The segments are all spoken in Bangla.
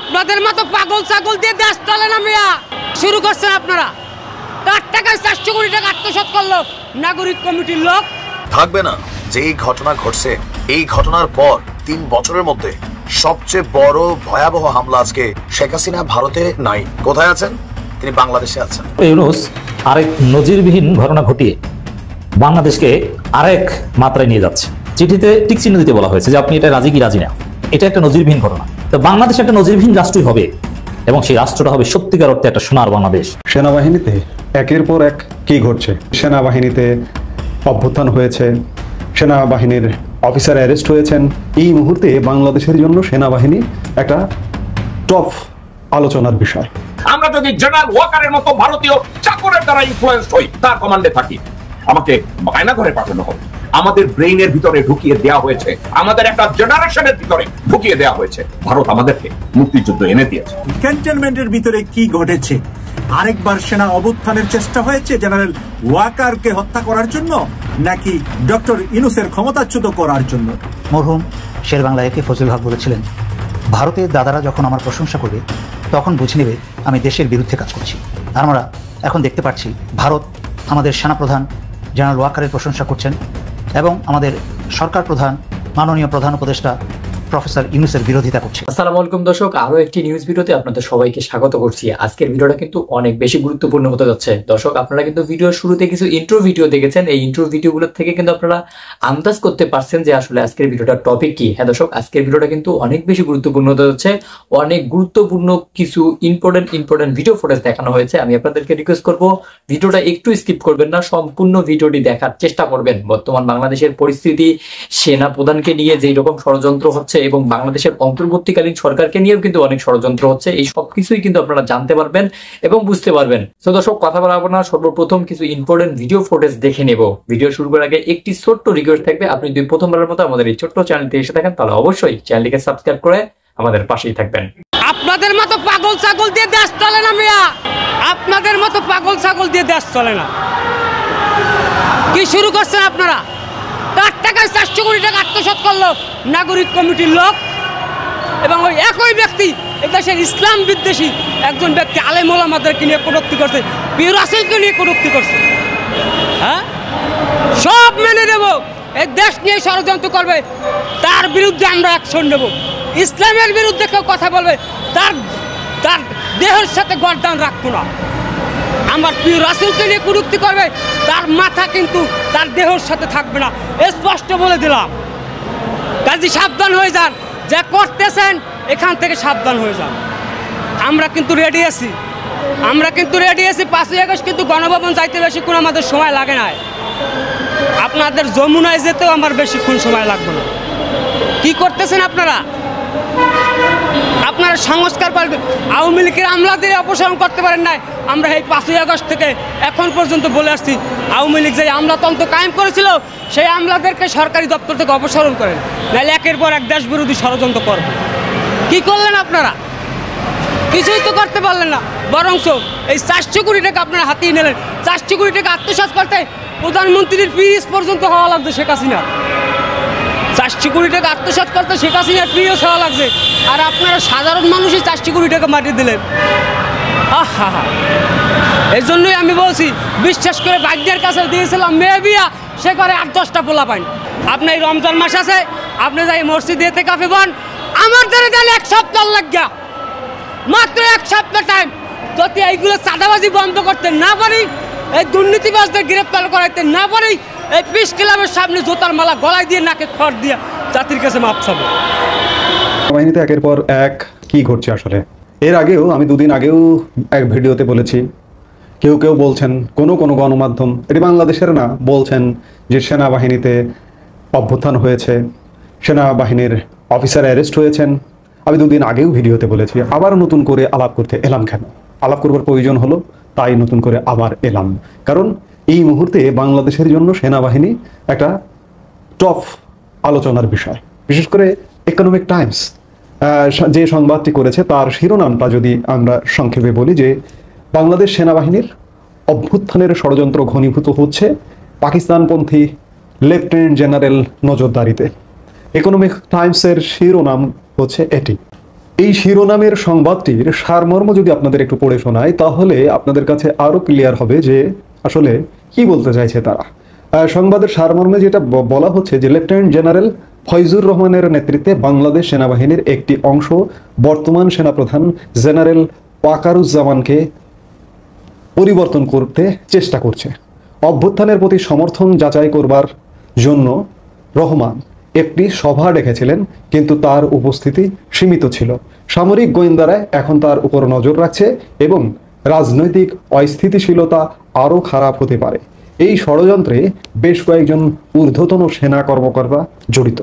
আপনাদের মতো পাগল ছাগল দিয়ে দেশ চলে না মিয়া। শুরু করছেন আপনারা। কার টাকায় 400 কোটি টাকা আত্মসাৎ করলো নাগরিক কমিটির লোক। থাকবে না যে এই ঘটনা ঘটছে, এই ঘটনার পর 3 বছরের মধ্যে সবচেয়ে বড় ভয়াবহ হামলা আজকে শেখ হাসিনা ভারতে নাই। কোথায় আছেন? তিনি বাংলাদেশে আছেন। ইউনূস আরেক নজিরবিহীন ঘটনা ঘটিয়ে বাংলাদেশকে আরেক মাত্রায় নিয়ে যাচ্ছে। চিঠিতে টিক চিহ্ন দিতে বলা হয়েছে যে আপনি এটা রাজি কি রাজি না। এটা একটা নজিরবিহীন ঘটনা। তো বাংলাদেশ একটা নজিরবিহীন রাষ্ট্রই হবে এবং সেই রাষ্ট্রটা হবে সত্যিকার অর্থে একটা সোনার বাংলাদেশ। সেনাবাহিনীতে একের পর এক কি ঘটছে। সেনাবাহিনীতে অভ্যুত্থান হয়েছে, সেনাবাহিনীর অফিসার অ্যারেস্ট হয়েছেন। এই মুহূর্তে বাংলাদেশের জন্য সেনাবাহিনী একটা টপ আলোচনার বিষয়। আমরা যদি জেনারেল ওয়াকারের মতো ভারতীয় চাকরের দ্বারা ইনফ্লুয়েন্স হই, তার কমান্ডে থাকি, আমাকে বায়না করে পাঠানো হবে। আমাদের ব্রেইনের ভিতরে ঢুকিয়ে দেওয়া হয়েছে, আমাদের একটা জেনারেশনের ভিতরে ঢুকিয়ে দেওয়া হয়েছে ভারত আমাদেরকে মুক্তিযুদ্ধ এনে দিয়েছে। ক্যান্টনমেন্টের ভিতরে কি ঘটেছে? আরেকবার সেনা অভ্যুত্থানের চেষ্টা হয়েছে জেনারেল ওয়াকারকে হত্যা করার জন্য, নাকি ডক্টর ইউনূসের ক্ষমতাচ্যুত করার জন্য? মরহুম শের বাংলা একে ফজলুল হক বলেছিলেন, ভারতের দাদারা যখন আমার প্রশংসা করবে তখন বুঝে নেবে আমি দেশের বিরুদ্ধে কাজ করছি। আর আমরা এখন দেখতে পাচ্ছি ভারত আমাদের সেনাপ্রধান জেনারেল ওয়াকারের প্রশংসা করছেন এবং আমাদের সরকার প্রধান মাননীয় প্রধান উপদেষ্টা প্রফেসর ইউনূসের বিরোধিতা করছে। আসসালামু আলাইকুম দর্শক, আরো একটি নিউজ ভিডিওতে আপনাদের সবাইকে স্বাগত করছি। আজকের ভিডিওটা কিন্তু অনেক বেশি গুরুত্বপূর্ণ হতে যাচ্ছে। দর্শক, আপনারা কিন্তু ভিডিওর শুরুতে কিছু ইন্ট্রো ভিডিও দেখেছেন। এই ইন্ট্রো ভিডিওগুলো থেকে কিন্তু আপনারা আন্দাজ করতে পারছেন যে আসলে আজকের ভিডিওটার টপিক কি। হ্যাঁ দর্শক, আজকের ভিডিওটা কিন্তু অনেক বেশি গুরুত্বপূর্ণ হতে যাচ্ছে। অনেক গুরুত্বপূর্ণ কিছু ইম্পর্টেন্ট ভিডিও ফুটেজ দেখানো হয়েছে। আমি আপনাদেরকে রিকোয়েস্ট করব ভিডিওটা একটু স্কিপ করবেন না, সম্পূর্ণ ভিডিওটি দেখার চেষ্টা করবেন। বর্তমান বাংলাদেশের পরিস্থিতি, সেনা প্রধানকে নিয়ে যেই রকম ষড়যন্ত্র হচ্ছে এবং বাংলাদেশের অন্তর্বর্তীকালীন সরকারকে নিয়েও কিন্তু অনেক ষড়যন্ত্র হচ্ছে, এই সবকিছুই কিন্তু আপনারা জানতে পারবেন এবং বুঝতে পারবেন। তো দর্শক, কথা বলাবো না, সর্বপ্রথম কিছু ইম্পর্টেন্ট ভিডিও ফুটেজ দেখে নেব। ভিডিও শুরু করার আগে একটি ছোট্ট রিকোয়েস্ট থাকবে, আপনি যদি প্রথমবারের মতো আমাদের এই ছোট্ট চ্যানেলটি এসে থাকেন তাহলে অবশ্যই চ্যানেলটিকে সাবস্ক্রাইব করে আমাদের পাশেই থাকবেন। আপনাদের মতো পাগল ছাগল দিয়ে দেশ চলে না মিয়া। আপনাদের মতো পাগল ছাগল দিয়ে দেশ চলে না। কি শুরু করছেন আপনারা? কার টাকায় 400 কোটি টাকা আত্মসাৎ করলো নাগরিক কমিটির লোক এবং ওই একই ব্যক্তি এদেশের ইসলাম বিদ্বেষী একজন ব্যক্তি আলেম ওলামাদেরকে নিয়ে কটূক্তি করছে, পীর রাসূলকে নিয়ে কটূক্তি করছে। হ্যাঁ, সব মেনে নেব। এই দেশ নিয়ে ষড়যন্ত্র করবে তার বিরুদ্ধে আমরা অ্যাকশন নেব। ইসলামের বিরুদ্ধে কেউ কথা বলবে তার তার দেহের সাথে গর্দান রাখবো না। আমার পীর রাসূলকে নিয়ে কটূক্তি করবে তার মাথা কিন্তু তার দেহের সাথে থাকবে না, স্পষ্ট বলে দিলাম। কাজী সাবধান হয়ে যান, যা করতেছেন এখান থেকে সাবধান হয়ে যান। আমরা কিন্তু রেডি আছি, 5ই আগস্ট কিন্তু গণভবন যাইতে বেশিক্ষণ আমাদের সময় লাগে না। আপনাদের যমুনায় যেতেও আমার বেশিক্ষণ সময় লাগবে না। কি করতেছেন আপনারা? আপনারা সংস্কার করবেন। আওয়ামী লীগের আমলাদের অপসারণ করতে পারেন নাই। আমরা এই 5ই আগস্ট থেকে এখন পর্যন্ত বলে আসছি, আওয়ামী লীগ যে আমলাতন্ত্র কায়েম করেছিল সেই আমলাদেরকে সরকারি দপ্তর থেকে অপসারণ করেন, নাহলে একের পর এক দেশ বিরোধী ষড়যন্ত্র করবে। কি করলেন আপনারা? কিছুই তো করতে পারলেন না। বরঞ্চ এই 400 কোটি টাকা আপনারা হাতিয়ে নিলেন। 400 কোটি টাকা আত্মসাৎ করতে প্রধানমন্ত্রীর পিএস পর্যন্ত হওয়া লাগছে শেখ হাসিনা। 400 কোটি টাকা আত্মসাৎ করতে শেখ হাসিনার পিএস হওয়া লাগছে, আর আপনারা সাধারণ মানুষই 400 কোটি টাকা মাটিয়ে দিলেন। আহা হা, এই জন্যই আমি বলছি, বিশ্বাস করে ভাগ্যের কাছে দিয়েছিলাম মেয়ে বিয়া, সে করে 8-10টা পোলা পাইন। আপনি এই রমজান মাস আছে, আপনি যাই মসজিদে এতে কাফে বন, আমার দ্বারা গেলে 1 সপ্তাহ লাগিয়া, মাত্র 1 সপ্তাহ টাইম। যদি এইগুলো চাঁদাবাজি বন্ধ করতে না পারি, এই দুর্নীতিবাজদের গ্রেপ্তার করাইতে না পারি, এই পিস ক্লাবের সামনে জোতার মালা গলায় দিয়ে নাকে খড় দিয়ে জাতির কাছে মাপ চাবো। বাহিনীতে একের পর এক কি ঘটছে আসলে। এর আগেও আমি 2 দিন আগেও এক ভিডিওতে বলেছি, কেউ বলছেন, কোনো গণমাধ্যম, এটি বাংলাদেশের না, বলছেন যে সেনাবাহিনীতে অভ্যুত্থান হয়েছে, সেনাবাহিনীর অফিসার অ্যারেস্ট হয়েছেন। আমি 2 দিন আগেও ভিডিওতে বলেছি, আবার নতুন করে আলাপ করতে এলাম। কেন আলাপ করবার প্রয়োজন হলো, তাই নতুন করে আবার এলাম। কারণ এই মুহূর্তে বাংলাদেশের জন্য সেনাবাহিনী একটা টপ আলোচনার বিষয়। বিশেষ করে ইকোনমিক টাইমস যে সংবাদটি করেছে তার শিরোনামটা যদি আমরা সংক্ষেপে বলি, যে বাংলাদেশ সেনাবাহিনীর অভ্যুত্থানের ষড়যন্ত্র ঘনীভূত হচ্ছে পাকিস্তানপন্থী লেফটেন্যান্ট জেনারেল নজরদারিতে। ইকোনমিক টাইমসের শিরোনাম হচ্ছে এটি। এই শিরোনামের সংবাদটির সারমর্ম যদি আপনাদের একটু পড়ে শোনায় তাহলে আপনাদের কাছে আরো ক্লিয়ার হবে যে আসলে কি বলতে চাইছে তারা। সংবাদের সারমর্মে যেটা বলা হচ্ছে যে লেফটেন্যান্ট জেনারেল ফয়জুর রহমানের নেতৃত্বে বাংলাদেশ সেনাবাহিনীর একটি অংশ বর্তমান সেনাপ্রধান জেনারেল ওয়াকারুজ্জামানকে পরিবর্তন করতে চেষ্টা করছে। অভ্যুত্থানের প্রতি সমর্থন যাচাই করবার জন্য রহমান একটি সভা ডেকেছিলেন, কিন্তু তার উপস্থিতি সীমিত ছিল। সামরিক গোয়েন্দারা এখন তার উপর নজর রাখছে এবং রাজনৈতিক অস্থিতিশীলতা আরও খারাপ হতে পারে। এই ষড়যন্ত্রে বেশ কয়েকজন ঊর্ধ্বতন সেনা কর্মকর্তা জড়িত।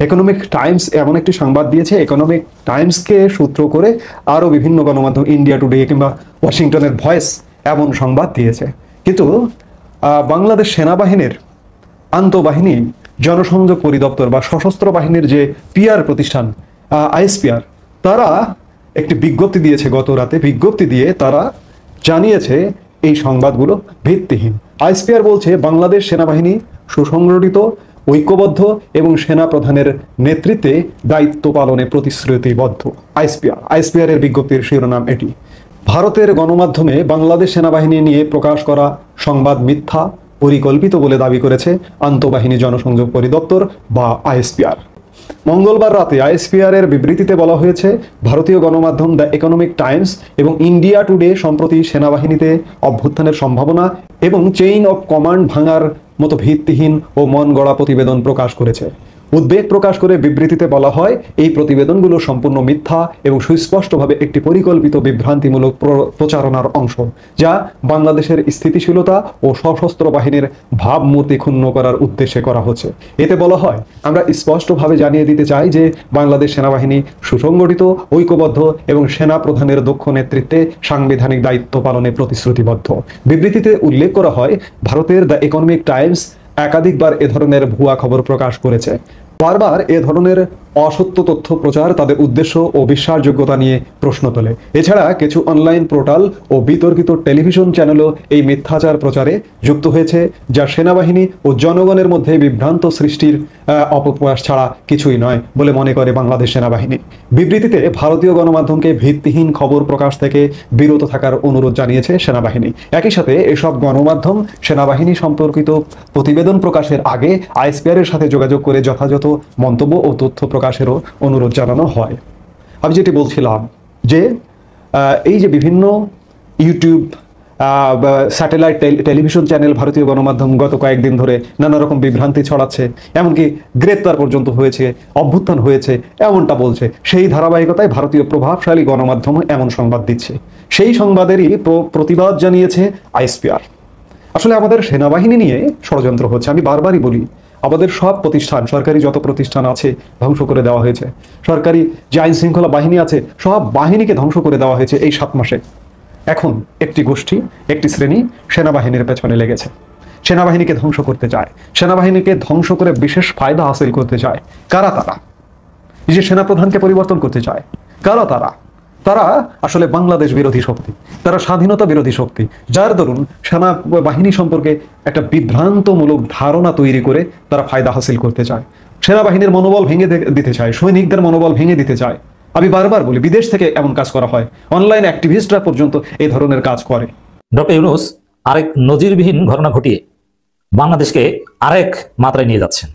ইকোনমিক টাইমস এমন একটি সংবাদ দিয়েছে, ইকোনমিক টাইমসকে সূত্র করে আরও বিভিন্ন গণমাধ্যম, ইন্ডিয়া টুডে কিংবা ওয়াশিংটনের ভয়েস এমন সংবাদ দিয়েছে। কিন্তু বাংলাদেশ সেনাবাহিনীর আন্তঃবাহিনী জনসংযোগ পরিদপ্তর বা সশস্ত্র বাহিনীর যে পিআর প্রতিষ্ঠান আইএসপিআর, তারা একটি বিজ্ঞপ্তি দিয়েছে গত রাতে। বিজ্ঞপ্তি দিয়ে তারা জানিয়েছে এই সংবাদগুলো ভিত্তিহীন। আইএসপিআর বলছে বাংলাদেশ সেনাবাহিনী সুসংগঠিত, ঐক্যবদ্ধ এবং সেনা প্রধানের নেতৃত্বে দায়িত্ব পালনে প্রতিশ্রুতিবদ্ধ। আইএসপিআর এর বিজ্ঞপ্তির শিরোনাম এটি। ভারতের গণমাধ্যমে বাংলাদেশ সেনাবাহিনী নিয়ে প্রকাশ করা সংবাদ মিথ্যা, পরিকল্পিত বলে দাবি করেছে আন্তঃবাহিনী জনসংযোগ পরিদপ্তর বা আইএসপিআর। মঙ্গলবার রাতে আইএসপিআর এর বিবৃতিতে বলা হয়েছে ভারতীয় গণমাধ্যম দ্য ইকোনমিক টাইমস এবং ইন্ডিয়া টুডে সম্প্রতি সেনাবাহিনীতে অভ্যুত্থানের সম্ভাবনা এবং চেইন অফ কমান্ড ভাঙার মতো ভিত্তিহীন ও মন গড়া প্রতিবেদন প্রকাশ করেছে। উদ্বেগ প্রকাশ করে বিবৃতিতে বলা হয়, এই প্রতিবেদনগুলো সম্পূর্ণ মিথ্যা এবং সুস্পষ্টভাবে একটি পরিকল্পিত বিভ্রান্তিমূলক প্রচারণার অংশ, যা বাংলাদেশের স্থিতিশীলতা ও সশস্ত্র বাহিনীর ভাবমূর্তি ক্ষুণ্ণ করার উদ্দেশ্যে করা হচ্ছে। এতে বলা হয়, আমরা স্পষ্টভাবে জানিয়ে দিতে চাই যে বাংলাদেশ সেনাবাহিনী সুসংগঠিত, ঐক্যবদ্ধ এবং সেনা প্রধানের দক্ষ নেতৃত্বে সাংবিধানিক দায়িত্ব পালনে প্রতিশ্রুতিবদ্ধ। বিবৃতিতে উল্লেখ করা হয়, ভারতের দ্য ইকোনমিক টাইমস একাধিকবার এ ধরনের ভুয়া খবর প্রকাশ করেছে। বারবার এ ধরনের অসত্য তথ্য প্রচার তাদের উদ্দেশ্য ও বিশ্বাসযোগ্যতা নিয়ে প্রশ্ন তোলে। এছাড়া কিছু অনলাইন পোর্টাল ও বিতর্কিত টেলিভিশন চ্যানেলও এই মিথ্যাচার প্রচারে যুক্ত হয়েছে, যা সেনাবাহিনী ও জনগণের মধ্যে বিভ্রান্ত সৃষ্টির অপপ্রয়াস ছাড়া কিছুই নয় বলে মনে করে বাংলাদেশ সেনাবাহিনী। বিবৃতিতে ভারতীয় গণমাধ্যমকে ভিত্তিহীন খবর প্রকাশ থেকে বিরত থাকার অনুরোধ জানিয়েছে সেনাবাহিনী। একই সাথে এসব গণমাধ্যম সেনাবাহিনী সম্পর্কিত প্রতিবেদন প্রকাশের আগে আইএসপিআর এর সাথে যোগাযোগ করে যথাযথ মন্তব্য ও তথ্য প্রকাশেরও অনুরোধ জানানো হয়। আমি যেটি বলছিলাম যে এই যে বিভিন্ন ইউটিউব, স্যাটেলাইট টেলিভিশন চ্যানেল, ভারতীয় গণমাধ্যম গত কয়েকদিন ধরে নানা রকম বিভ্রান্তি ছড়াচ্ছে, এমনকি গ্রেপ্তার পর্যন্ত হয়েছে, অভ্যুত্থান হয়েছে এমনটা বলছে। সেই ধারাবাহিকতায় ভারতীয় প্রভাবশালী গণমাধ্যম এমন সংবাদ দিচ্ছে। সেই সংবাদেরই প্রতিবাদ জানিয়েছে আইএসপিআর। আসলে আমাদের সেনাবাহিনী নিয়ে ষড়যন্ত্র হচ্ছে। আমি বারবারই বলি, আমাদের সব প্রতিষ্ঠান, সরকারি যত প্রতিষ্ঠান আছে ধ্বংস করে দেওয়া হয়েছে। সরকারি যে আইন শৃঙ্খলা বাহিনী আছে সব বাহিনীকে ধ্বংস করে দেওয়া হয়েছে এই 7 মাসে। এখন একটি গোষ্ঠী, একটি শ্রেণী সেনাবাহিনীর পেছনে লেগেছে, সেনাবাহিনীকে ধ্বংস করতে চায়, সেনাবাহিনীকে ধ্বংস করে বিশেষ ফায়দা হাসিল করতে চায়। কারা তারা? এই যে সেনাপ্রধানকে পরিবর্তন করতে চায়, কারা তারা? তারা আসলে বাংলাদেশ বিরোধী শক্তি, তারা স্বাধীনতা বিরোধী শক্তি, যার দরুন সেনাবাহিনী সম্পর্কে একটা বিভ্রান্তমূলক ধারণা তৈরি করে তারা ফায়দা হাসিল করতে চায়। সেনাবাহিনীর মনোবল ভেঙে দিতে চায়, সৈনিকদের মনোবল ভেঙে দিতে চায়। আমি বারবার বলি, বিদেশ থেকে এমন কাজ করা হয়, অনলাইন অ্যাক্টিভিস্টরা পর্যন্ত এই ধরনের কাজ করে। ডক্টর ইউনূস আরেক নজিরবিহীন ঘটনা ঘটিয়ে বাংলাদেশকে আরেক মাত্রায় নিয়ে যাচ্ছেন।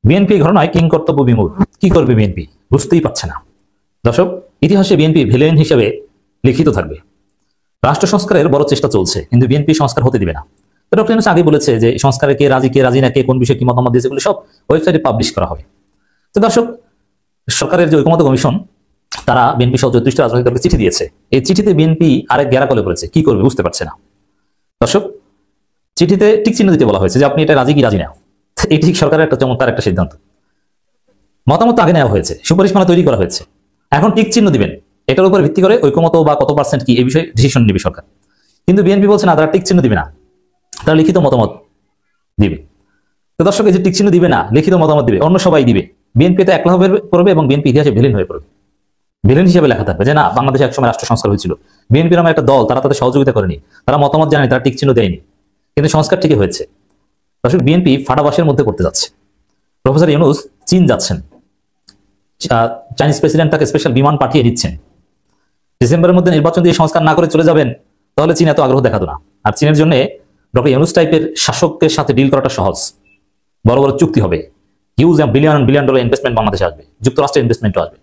বিএনপি ঘটনায় কিং কর্তব্য বিমূঢ়। কি করবে বিএনপি বুঝতেই পারছে না। দর্শক, ইতিহাসে বিএনপি ভিলেন হিসেবে লিখিত থাকবে। রাষ্ট্র সংস্কারের বড় চেষ্টা চলছে, কিন্তু বিএনপি সংস্কার হতে দিবে না। ডক্টর ইউনূস আগে বলেছে যে সংস্কারে কে রাজি না, কে কোন বিষয়ে কি মতামত দিয়েছে, এগুলো সব ওয়েবসাইটে পাবলিশ করা হবে। তো দর্শক, সরকারের যে ঐকমত্য কমিশন, তারা বিএনপি সহ 34টা রাজনৈতিক দলকে চিঠি দিয়েছে। এই চিঠিতে বিএনপি আরেক গেরাকলে করেছে, কি করবে বুঝতে পারছে না। দর্শক, চিঠিতে টিক চিহ্ন দিতে বলা হয়েছে যে আপনি এটা রাজি কি রাজি না। এটি ঠিক সরকারের একটা চমৎকার একটা সিদ্ধান্ত। মতামত আগে নেওয়া হয়েছে, সুপারিশমালা তৈরি করা হয়েছে, এখন টিক চিহ্ন দিবেন। এটার উপর ভিত্তি করে ঐকমত বা কত পার্সেন্ট কি এই বিষয়ে ডিসিশন নেবে সরকার। কিন্তু বিএনপি বলছে না, তারা টিক চিহ্ন দিবে না, তারা লিখিত মতামত দিবে। তো দর্শক, এই যে টিক চিহ্ন দিবে না, লিখিত মতামত দিবে, অন্য সবাই দিবে, বিএনপি তো একলা হয়ে পড়বে এবং বিএনপি ইতিহাসে ভিলেন হয়ে পড়বে। ভিলেন হিসেবে লেখা থাকবে যে না, বাংলাদেশে একসময় রাষ্ট্র সংস্কার হয়েছিল, বিএনপির নামে একটা দল, তারা তাদের সহযোগিতা করেনি, তারা মতামত জানেনি, তারা টিক চিহ্ন দেয়নি, কিন্তু সংস্কার ঠিকই হয়েছে। দর্শক, বিএনপি ফাটাবাসের মধ্যে করতে যাচ্ছে। প্রফেসর ইউনূস চীন যাচ্ছেন। চাইনিজ প্রেসিডেন্ট তাকে স্পেশাল বিমান পাঠিয়ে দিচ্ছেন। ডিসেম্বরের মধ্যে নির্বাচন দিয়ে সংস্কার না করে চলে যাবেন, তাহলে চীন এত আগ্রহ দেখাতো না। আর চীনের জন্য ডক্টর ইউনূস টাইপের শাসকের সাথে ডিল করাটা সহজ, বড় বড় চুক্তি হবে, huge billion billion dollar investment বাংলাদেশে আসবে, যুক্তরাষ্ট্রের ইনভেস্টমেন্টও আসবে।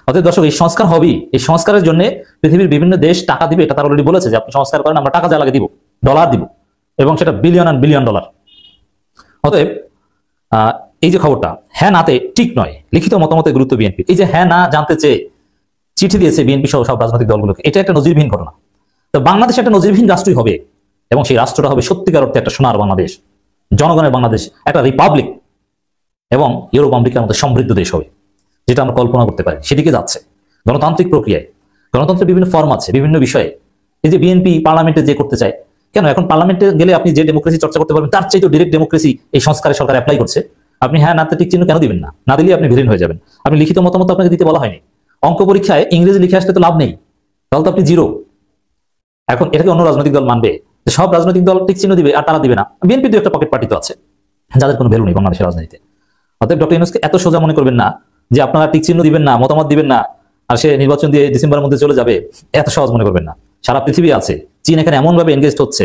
অতএব দর্শক, এই সংস্কার হবেই। এই সংস্কারের জন্য পৃথিবীর বিভিন্ন দেশ টাকা দিবে, এটা তারা অলরেডি বলেছে যে আপনি সংস্কার করেন, আমরা টাকা যা লাগে দিব, ডলার দিব, এবং সেটা বিলিয়ন অ্যান্ড বিলিয়ন ডলার। অতএব এই যে খবরটা হ্যাঁ নাতে ঠিক নয়, লিখিত মতামতের গুরুত্ব বিএনপি। এই যে হ্যাঁ না জানতে চেয়ে চিঠি দিয়েছে বিএনপি সহ সব রাজনৈতিক দলগুলোকে, এটা একটা নজিরবিহীন ঘটনা। তো বাংলাদেশ একটা নজিরবিহীন রাষ্ট্রই হবে, এবং সেই রাষ্ট্রটা হবে সত্যিকার অর্থে একটা সোনার বাংলাদেশ, জনগণের বাংলাদেশ, একটা রিপাবলিক, এবং ইউরোপ আমেরিকার মধ্যে সমৃদ্ধ দেশ হবে, যেটা আমরা কল্পনা করতে পারি। সেদিকে যাচ্ছে গণতান্ত্রিক প্রক্রিয়ায়। গণতন্ত্রের বিভিন্ন ফর্ম আছে, বিভিন্ন বিষয়ে। এই যে বিএনপি পার্লামেন্টে যে করতে চায়, কেন এখন পার্লামেন্টে গেলে আপনি যে ডেমোক্রেসি চর্চা করতে পারবেন, তার চাইতে ডিরেক্ট ডেমোক্রেসি এই সংস্কারে সরকার অ্যাপ্লাই করছে। আপনি হ্যাঁ নাতে ঠিক চিহ্ন কেন দিবেন না? না দিলে আপনি ভিলেন হয়ে যাবেন। আপনি লিখিত মতামত আপনাকে দিতে বলা হয়নি। অঙ্ক পরীক্ষায় ইংরেজি লিখে আসলে তো লাভ নেই, তাহলে তো আপনি জিরো। এখন এটাকে অন্য রাজনৈতিক দল মানবে? সব রাজনৈতিক দল টিক চিহ্ন দিবে আর তারা দিবে না? বিএনপি তো একটা পকেট পার্টি তো আছে, যাদের কোনো ভ্যালু নেই বাংলাদেশের রাজনীতিতে। অতএব ডক্টর ইউনূসকে এত সোজা মনে করবেন না যে আপনারা টিক চিহ্ন দিবেন না, মতামত দিবেন না, আর সে নির্বাচন দিয়ে ডিসেম্বরের মধ্যে চলে যাবে, এত সহজ মনে করবেন না। সারা পৃথিবী আছে, চীন এখানে এমন ভাবে এনগেজড হচ্ছে,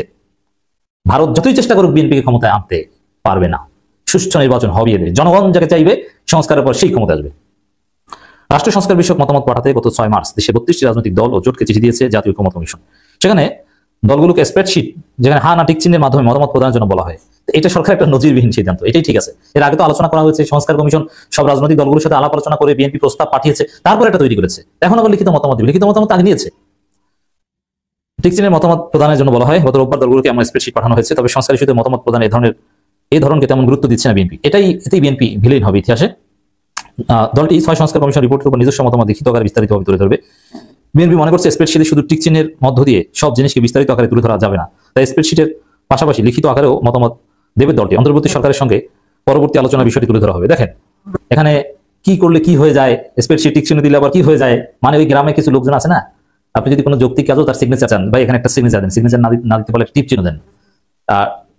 ভারত যতই চেষ্টা করুক বিএনপিকে ক্ষমতায় আনতে পারবে না। সুষ্ঠু নির্বাচন হবে এদের, জনগণ যাকে চাইবে সংস্কারের পর সেই ক্ষমতা আসবে। রাষ্ট্র সংস্কার বিষয়ক মতামত পাঠাতে গত 6 মার্চ দেশে 32টি রাজনৈতিক দল ও জোটকে চিঠি দিয়েছে জাতীয় ঐকমত্য কমিশন। সেখানে দলগুলোকে স্প্রেডশিট, যেখানে হা না টিক চিহ্নের মাধ্যমে মতামত প্রদানের জন্য বলা হয়। এটা সরকার একটা নজিরবিহীন সিদ্ধান্ত, এটাই ঠিক আছে। এর আগে তো আলোচনা করা হয়েছে, সংস্কার কমিশন সব রাজনৈতিক দলগুলোর সাথে আলাপ আলোচনা করে বিএনপি প্রস্তাব পাঠিয়েছে, তারপর এটা তৈরি করেছে। এখন আবার লিখিত মতামত দিবে, লিখিত মতামত আগে নিয়েছে। টিক চিহ্নের মতামত প্রদানের জন্য বলা হয়। গত রোববার দলগুলোকে এমন স্প্রেডশিট পাঠানো হয়েছে, তবে সংস্কার ইস্যুতে মতামত প্রদান এই ধরনকে তেমন গুরুত্ব দিচ্ছে না বিএনপি। এতেই বিএনপি ভিলেন হবে ইতিহাসে। দলটি 6 সংস্কার কমিশন রিপোর্টের উপর নিজস্ব মতামত লিখিত আকারে বিস্তারিতভাবে তুলে ধরবে। বিএনপি মনে করছে স্প্রেডশিটে শুধু টিক চিহ্নের মধ্য দিয়ে সব জিনিসকে বিস্তারিত আকারে তুলে ধরা যাবে না, তাই স্প্রেডশিটের পাশাপাশি লিখিত আকারেও মতামত দেবে দলটি। অন্তর্বর্তী সরকারের সঙ্গে পরবর্তী আলোচনার বিষয়টি তুলে ধরা হবে। দেখেন এখানে কি করলে কি হয়ে যায়, স্প্রেডশিট টিক চিহ্ন দিলে আবার কি হয়ে যায়। মানে ওই গ্রামে কিছু লোকজন আছে না, আপনি যদি কোনো যৌক্তিক কাজও তার সিগনেচার চান, ভাই এখানে একটা সিগনেচার দেন, সিগনেচার না দিতে পারলে টিপ চিহ্ন দেন,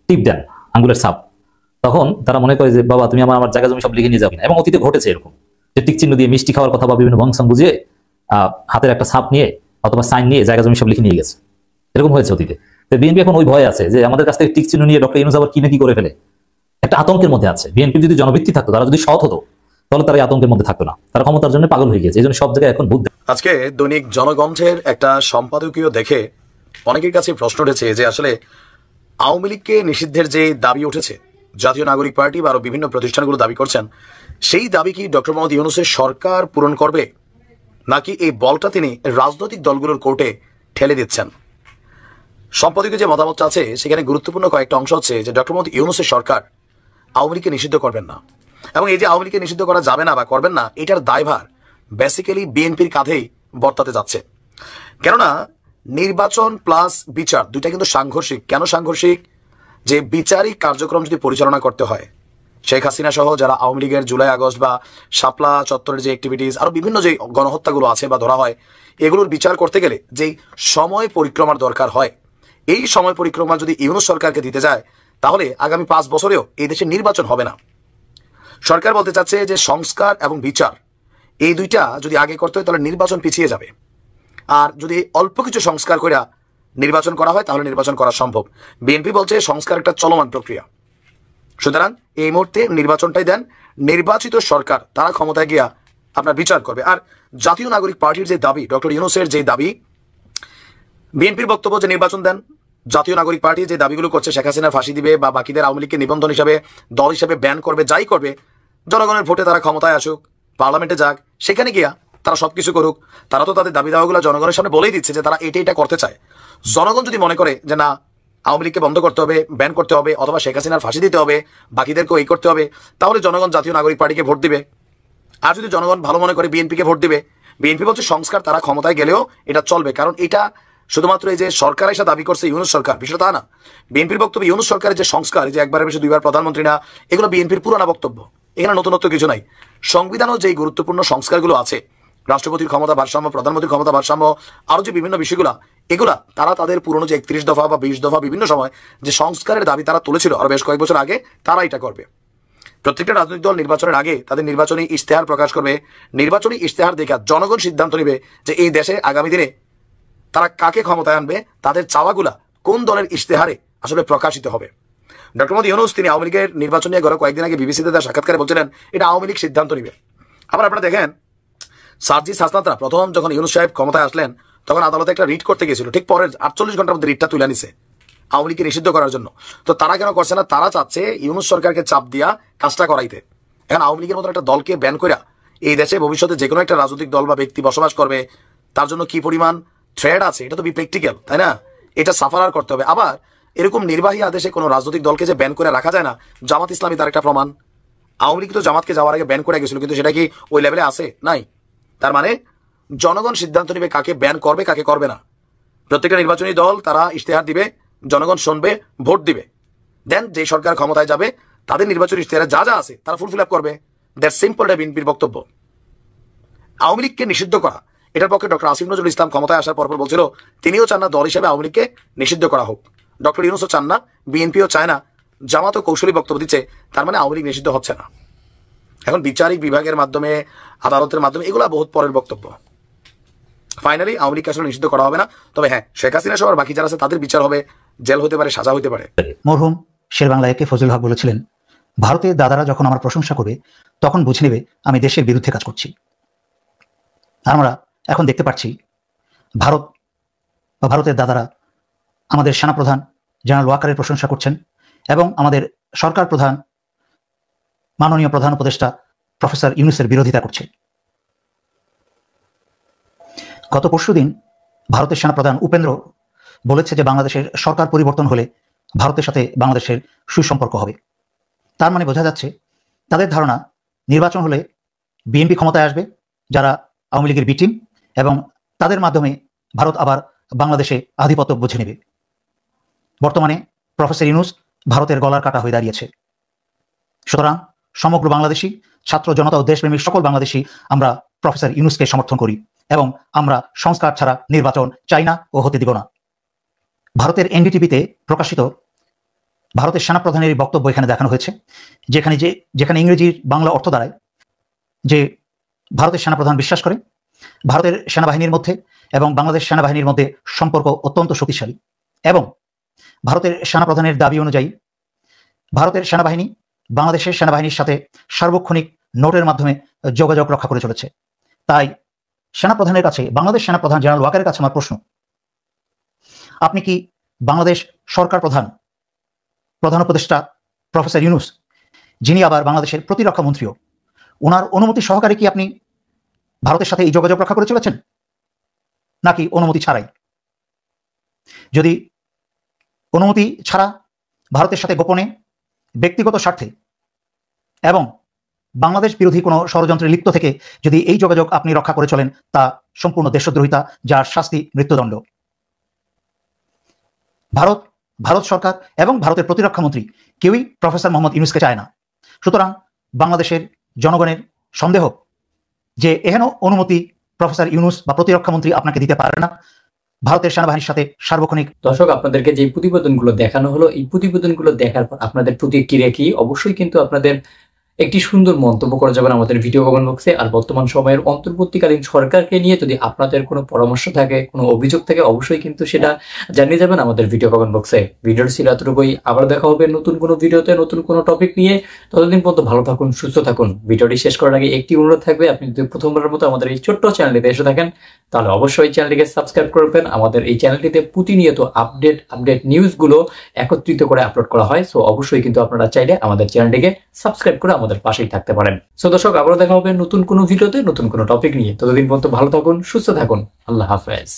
টিপ দেন, আঙ্গুলের ছাপ। তখন তারা মনে করে যে বাবা তুমি আমার জায়গা জমি সব লিখে নিয়ে যাবে না। এবং অতীতে ঘটেছে এরকম, যে টিক চিহ্ন দিয়ে মিষ্টি খাওয়ার কথা বা বিভিন্ন ভংশন বুঝিয়ে হাতের একটা ছাপ নিয়ে অথবা সাইন নিয়ে জায়গা জমি সব লিখে নিয়ে গেছে, এরকম হয়েছে অতীতে। তো বিএনপি এখন ওই ভয় আছে যে আমাদের কাছ থেকে টিক চিহ্ন নিয়ে ডক্টর ইউনূস আবার কি না কি করে ফেলে, একটা আতঙ্কের মধ্যে আছে। বিএনপি যদি জনভিত্তি থাকতো, তারা যদি সৎ হতো, তাহলে তারা এই আতঙ্কের মধ্যে থাকতো না। তারা ক্ষমতার জন্য পাগল হয়ে গেছে, এই জন্য সব জায়গায় এখন বুদ্ধ। আজকে দৈনিক জনকণ্ঠের একটা সম্পাদকীয় দেখে অনেকের কাছে প্রশ্ন উঠেছে যে আসলে আওয়ামী লীগকে নিষিদ্ধের যে দাবি উঠেছে, জাতীয় নাগরিক পার্টি বা আরো বিভিন্ন প্রতিষ্ঠানগুলো দাবি করছেন, সেই দাবি কি ডক্টর মোহাম্মদ ইউনূসের সরকার পূরণ করবে, নাকি এই বলটা তিনি রাজনৈতিক দলগুলোর কোর্টে ঠেলে দিচ্ছেন? সম্পাদকীয় যে মতামতটা আছে সেখানে গুরুত্বপূর্ণ কয়েকটা অংশ হচ্ছে যে ডক্টর মোহাম্মদ ইউনূসের সরকার আওয়ামী লীগকে নিষিদ্ধ করবেন না, এবং এই যে আওয়ামী লীগকে নিষিদ্ধ করা যাবে না বা করবেন না, এটার দায়ভার বেসিক্যালি বিএনপির কাঁধেই বর্তাতে যাচ্ছে। কেননা নির্বাচন প্লাস বিচার দুইটা কিন্তু সাংঘর্ষিক। কেন সাংঘর্ষিক? যে বিচারিক কার্যক্রম যদি পরিচালনা করতে হয়, শেখ হাসিনা সহ যারা আওয়ামী লীগের জুলাই আগস্ট বা শাপলা চত্বরের যে অ্যাক্টিভিটিস, আরো বিভিন্ন যে গণহত্যাগুলো আছে বা ধরা হয়, এগুলোর বিচার করতে গেলে যেই সময় পরিক্রমার দরকার হয়, এই সময় পরিক্রমা যদি ইউনূস সরকারকে দিতে যায়, তাহলে আগামী 5 বছরেও এই দেশে নির্বাচন হবে না। সরকার বলতে চাচ্ছে যে সংস্কার এবং বিচার এই দুইটা যদি আগে করতে হয় তাহলে নির্বাচন পিছিয়ে যাবে, আর যদি অল্প কিছু সংস্কার করে নির্বাচন করা হয় তাহলে নির্বাচন করা সম্ভব। বিএনপি বলছে সংস্কার একটা চলমান প্রক্রিয়া, সুতরাং এই মুহূর্তে নির্বাচনটাই দেন, নির্বাচিত সরকার তারা ক্ষমতায় গিয়া আপনার বিচার করবে। আর জাতীয় নাগরিক পার্টির যে দাবি, ডক্টর ইউনূসের যে দাবি, বিএনপির বক্তব্য যে নির্বাচন দেন, জাতীয় নাগরিক পার্টি যে দাবিগুলো করছে শেখ হাসিনা ফাঁসি দিবে বা বাকিদের আওয়ামী লীগকে নিবন্ধন হিসাবে দল হিসাবে ব্যান করবে, যাই করবে, জনগণের ভোটে তারা ক্ষমতায় আসুক, পার্লামেন্টে যাক, সেখানে গিয়া তারা সবকিছু করুক। তারা তো তাদের দাবি দাওয়াগুলো জনগণের সামনে বলেই দিচ্ছে যে তারা এটা করতে চায়। জনগণ যদি মনে করে যে না আওয়ামী লীগকে বন্ধ করতে হবে, ব্যান করতে হবে, অথবা শেখ হাসিনার ফাঁসি দিতে হবে, বাকিদেরকেও এই করতে হবে, তাহলে জনগণ জাতীয় নাগরিক পার্টিকে ভোট দিবে। আর যদি জনগণ ভালো মনে করে বিএনপিকে ভোট দিবে। বিএনপি বলছে সংস্কার তারা ক্ষমতায় গেলেও এটা চলবে, কারণ এটা শুধুমাত্র এই যে সরকার এসে দাবি করছে ইউনূস সরকার, বিষয়টা তা না। বিএনপির বক্তব্য ইউনূস সরকারের যে সংস্কার, যে একবারের বেশি 2বার প্রধানমন্ত্রী না, এগুলো বিএনপির পুরানা বক্তব্য, এখানে নতুনত্ব কিছু নাই। সংবিধানও যেই গুরুত্বপূর্ণ সংস্কারগুলো আছে, রাষ্ট্রপতির ক্ষমতা ভারসাম্য, প্রধানমন্ত্রীর ক্ষমতা ভারসাম্য, আরো যে বিভিন্ন বিষয়গুলো, এগুলা তারা তাদের পুরনো যে 31 দফা বা 20 দফা বিভিন্ন সময় যে সংস্কারের দাবি তারা তুলেছিল আরো বেশ কয়েক বছর আগে, তারা এটা করবে। প্রত্যেকটা রাজনৈতিক দল নির্বাচনের আগে তাদের নির্বাচনী ইশতেহার প্রকাশ করবে। নির্বাচনী ইশতেহার দেখে জনগণ সিদ্ধান্ত নেবে যে এই দেশে আগামী দিনে তারা কাকে ক্ষমতায় আনবে, তাদের চাওয়াগুলা কোন দলের ইশতেহারে আসলে প্রকাশিত হবে। ডক্টর মোহাম্মদ ইউনূস তিনি আওয়ামী লীগের নির্বাচন নিয়ে কয়েকদিন আগে বিবিসিতে তার সাক্ষাৎকারে বলছিলেন এটা আওয়ামী লীগ সিদ্ধান্ত নেবে। আবার আপনারা দেখেন সার্জিস হাসনাতরা প্রথম যখন ইউনূস সাহেব ক্ষমতায় আসলেন তখন আদালতে একটা রিট করতে গিয়েছিল, ঠিক পরের 48 ঘন্টার মধ্যে রিটটা তুলে নিছে আওয়ামী লীগকে নিষিদ্ধ করার জন্য। তো তারা কেন করছে না? তারা চাচ্ছে ইউনূস সরকারকে চাপ দিয়া কাজটা করাইতে। এখন আওয়ামী লীগের মতো একটা দলকে ব্যান করে এই দেশে ভবিষ্যতে যে কোনো একটা রাজনৈতিক দল বা ব্যক্তি বসবাস করবে, তার জন্য কি পরিমাণ থ্রেড আছে এটা তো বি প্র্যাকটিক্যাল, তাই না? এটা সাফার করতে হবে। আবার এরকম নির্বাহী আদেশে কোনো রাজনৈতিক দলকে যে ব্যান করে রাখা যায় না, জামাত ইসলামী তার একটা প্রমাণ। আওয়ামী লীগ তো জামাতকে যাওয়ার আগে ব্যান করে গেছিল, কিন্তু সেটা কি ওই লেভেলে আছে? নাই। তার মানে জনগণ সিদ্ধান্ত নেবে কাকে ব্যান করবে কাকে করবে না। প্রত্যেকটা নির্বাচনী দল তারা ইশতেহার দিবে, জনগণ শুনবে, ভোট দিবে, দেন যে সরকার ক্ষমতায় যাবে তাদের নির্বাচনী ইশতেহারে যা যা আছে তারা ফুলফিল আপ করবে। দ্যাট সিম্পল এটা বিএনপির বক্তব্য। আওয়ামী লীগকে নিষিদ্ধ করা এটার পক্ষে ডক্টর আসিফ নজরুল ইসলাম ক্ষমতায় আসার পরপর বলছিল তিনিও চান না দল হিসেবে আওয়ামী লীগকে নিষিদ্ধ করা হোক। ডক্টর ইউনূসও চান না, বিএনপিও চায় না, জামাতও কৌশলী বক্তব্য দিচ্ছে, তার মানে আওয়ামী লীগ নিষিদ্ধ হচ্ছে না। এখন বিচারিক বিভাগের মাধ্যমে, আদালতের মাধ্যমে, এগুলো বহুত পরের বক্তব্য। ফাইনালি আওয়ামী লীগকে আসলে নিষিদ্ধ করা হবে না। তবে হ্যাঁ, শেখ হাসিনা সহ বাকি যারা আছে তাদের বিচার হবে, জেল হতে পারে, সাজা হতে পারে। মরহুম শেরবাংলা একে ফজলুল হক বলেছিলেন, ভারতের দাদারা যখন আমার প্রশংসা করবে তখন বুঝে নেবে আমি দেশের বিরুদ্ধে কাজ করছি। আমরা এখন দেখতে পাচ্ছি ভারত বা ভারতের দাদারা আমাদের সেনাপ্রধান জেনারেল ওয়াকারের প্রশংসা করছেন এবং আমাদের সরকার প্রধান মাননীয় প্রধান উপদেষ্টা প্রফেসর ইউনূসের বিরোধিতা করছে। গত পরশুদিন ভারতের সেনাপ্রধান উপেন্দ্র বলেছে যে বাংলাদেশের সরকার পরিবর্তন হলে ভারতের সাথে বাংলাদেশের সুসম্পর্ক হবে। তার মানে বোঝা যাচ্ছে তাদের ধারণা নির্বাচন হলে বিএনপি ক্ষমতায় আসবে, যারা আওয়ামী লীগের বি টিম, এবং তাদের মাধ্যমে ভারত আবার বাংলাদেশে আধিপত্য বুঝে নেবে। বর্তমানে প্রফেসর ইউনূস ভারতের গলার কাটা হয়ে দাঁড়িয়েছে। সুতরাং সমগ্র বাংলাদেশি ছাত্র জনতা ও দেশপ্রেমিক সকল বাংলাদেশি আমরা প্রফেসর ইউনূসকে সমর্থন করি এবং আমরা সংস্কার ছাড়া নির্বাচন চাই না ও হতে দিব না। ভারতের এনডিটিভিতে প্রকাশিত ভারতের সেনাপ্রধানের বক্তব্য এখানে দেখানো হয়েছে, যেখানে ইংরেজির বাংলা অর্থ দাঁড়ায় যে ভারতের সেনাপ্রধান বিশ্বাস করে ভারতের সেনাবাহিনীর মধ্যে এবং বাংলাদেশ সেনাবাহিনীর মধ্যে সম্পর্ক অত্যন্ত শক্তিশালী এবং ভারতের সেনাপ্রধানের দাবি অনুযায়ী ভারতের সেনাবাহিনী বাংলাদেশের সেনাবাহিনীর সাথে সার্বক্ষণিক নোটের মাধ্যমে যোগাযোগ রক্ষা করে চলেছে। তাই সেনাপ্রধানের কাছে, বাংলাদেশ সেনাপ্রধান জেনারেল ওয়াকারের কাছে আমার প্রশ্ন, আপনি কি বাংলাদেশ সরকার প্রধান উপদেষ্টা প্রফেসর ইউনূস, যিনি আবার বাংলাদেশের প্রতিরক্ষা মন্ত্রীও, ওনার অনুমতি সহকারে কি আপনি ভারতের সাথে এই যোগাযোগ রক্ষা করে চলেছেন নাকি অনুমতি ছাড়াই? যদি অনুমতি ছাড়া ভারতের সাথে গোপনে ব্যক্তিগত স্বার্থে এবং বাংলাদেশ বিরোধী কোনো ষড়যন্ত্রে লিপ্ত থেকে যদি এই যোগাযোগ আপনি রক্ষা করে চলেন, তা সম্পূর্ণ দেশদ্রোহিতা, যার শাস্তি মৃত্যুদণ্ড। ভারত সরকার এবং ভারতের প্রতিরক্ষা মন্ত্রী কেউই প্রফেসর মোহাম্মদ ইউনূসকে চায় না। সুতরাং বাংলাদেশের জনগণের সন্দেহ যে এহেন অনুমতি প্রফেসর ইউনূস বা প্রতিরক্ষা মন্ত্রী আপনাকে দিতে পারে না ভারতের সেনাবাহিনীর সাথে সার্বক্ষণিক। দর্শক, আপনাদেরকে যে প্রতিবেদনগুলো দেখানো হলো, এই প্রতিবেদনগুলো দেখার পর আপনাদের প্রতিক্রিয়া কি? অবশ্যই কিন্তু আপনাদের একটি সুন্দর মন্তব্য করা যাবেন আমাদের ভিডিও কমেন্ট বক্সে। আর বর্তমান সময়ের অন্তর্বর্তীকালীন সরকারকে নিয়ে যদি আপনাদের কোনো পরামর্শ থাকে, কোনো অভিযোগ থাকে, অবশ্যই কিন্তু সেটা জানিয়ে যাবেন আমাদের ভিডিও কমেন্ট বক্সে। ভিডিওর ছিল এতটুকুই, আবার দেখা হবে নতুন কোনো ভিডিওতে নতুন কোনো টপিক নিয়ে। ততদিন পর্যন্ত ভালো থাকুন, সুস্থ থাকুন। ভিডিওটি শেষ করার আগে একটি অনুরোধ থাকবে, আপনি যদি প্রথমবারের মতো আমাদের এই ছোট্ট চ্যানেলটিতে এসে থাকেন তাহলে অবশ্যই চ্যানেলটিকে সাবস্ক্রাইব করবেন। আমাদের এই চ্যানেলটিতে প্রতিনিয়ত আপডেট নিউজগুলো একত্রিত করে আপলোড করা হয়। সো অবশ্যই কিন্তু আপনারা চাইলে আমাদের চ্যানেলটিকে সাবস্ক্রাইব করে আমাদের পাশেই থাকতে পারেন। সো দর্শক, আবারও দেখা হবে নতুন কোনো ভিডিওতে নতুন কোনো টপিক নিয়ে। ততদিন পর্যন্ত ভালো থাকুন, সুস্থ থাকুন। আল্লাহ হাফেজ।